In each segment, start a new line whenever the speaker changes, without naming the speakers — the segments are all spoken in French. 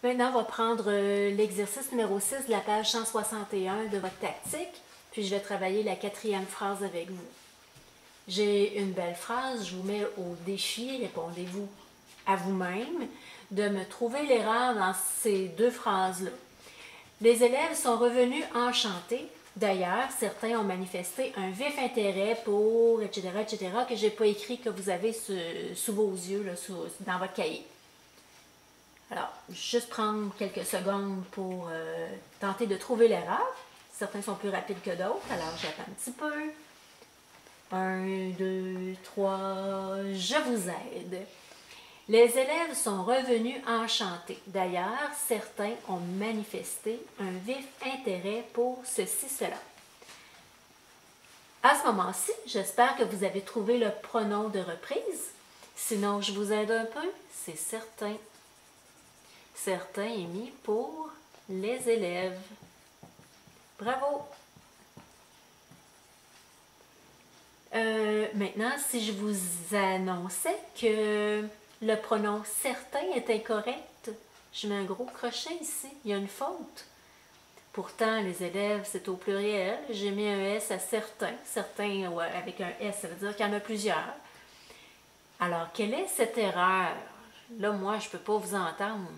Maintenant, on va prendre l'exercice numéro 6 de la page 161 de votre tactique, puis je vais travailler la 4e phrase avec vous. J'ai une belle phrase, je vous mets au défi, répondez-vous à vous-même, de me trouver l'erreur dans ces deux phrases-là. Les élèves sont revenus enchantés. D'ailleurs, certains ont manifesté un vif intérêt pour, etc., que je n'ai pas écrit, que vous avez sous vos yeux, là, dans votre cahier. Alors, juste prendre quelques secondes pour tenter de trouver l'erreur. Certains sont plus rapides que d'autres, alors j'attends un petit peu. 1, 2, 3, je vous aide. Les élèves sont revenus enchantés. D'ailleurs, certains ont manifesté un vif intérêt pour ceci, cela. À ce moment-ci, j'espère que vous avez trouvé le pronom de reprise. Sinon, je vous aide un peu, c'est certain. Certain est mis pour les élèves. Bravo! Maintenant, si je vous annonçais que le pronom certain est incorrect, je mets un gros crochet ici, il y a une faute. Pourtant, les élèves, c'est au pluriel. J'ai mis un S à certains. Certains, ouais, avec un S, ça veut dire qu'il y en a plusieurs. Alors, quelle est cette erreur? Là, moi, je ne peux pas vous entendre.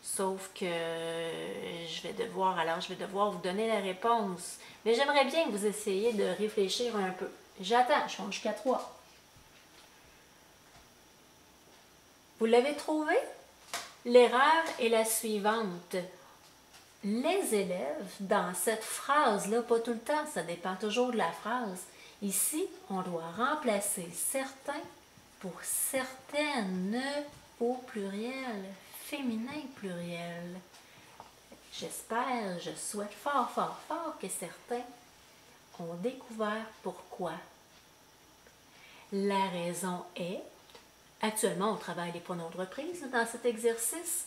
Sauf que je vais devoir vous donner la réponse. Mais j'aimerais bien que vous essayiez de réfléchir un peu. J'attends, je compte jusqu'à 3. Vous l'avez trouvé? L'erreur est la suivante. Les élèves, dans cette phrase-là, pas tout le temps, ça dépend toujours de la phrase. Ici, on doit remplacer certains pour certaines au pluriel, féminin pluriel. J'espère, je souhaite fort, fort, fort que certains ont découvert pourquoi. La raison est, actuellement, on travaille les pronoms de reprise dans cet exercice.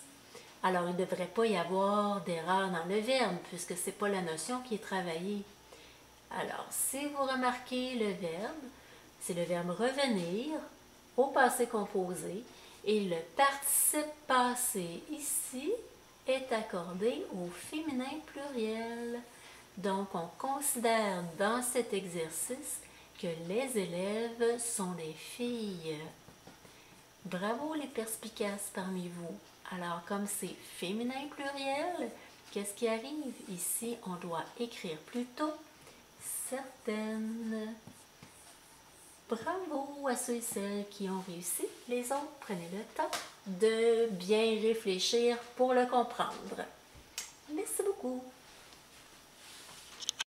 Alors, il ne devrait pas y avoir d'erreur dans le verbe, puisque ce n'est pas la notion qui est travaillée. Alors, si vous remarquez le verbe, c'est le verbe revenir au passé composé, et le participe passé ici est accordé au féminin pluriel. Donc, on considère dans cet exercice que les élèves sont des filles. Bravo les perspicaces parmi vous. Alors, comme c'est féminin pluriel, qu'est-ce qui arrive? Ici, on doit écrire plutôt certaines. Bravo à ceux et celles qui ont réussi. Les autres, prenez le temps de bien réfléchir pour le comprendre. Merci beaucoup.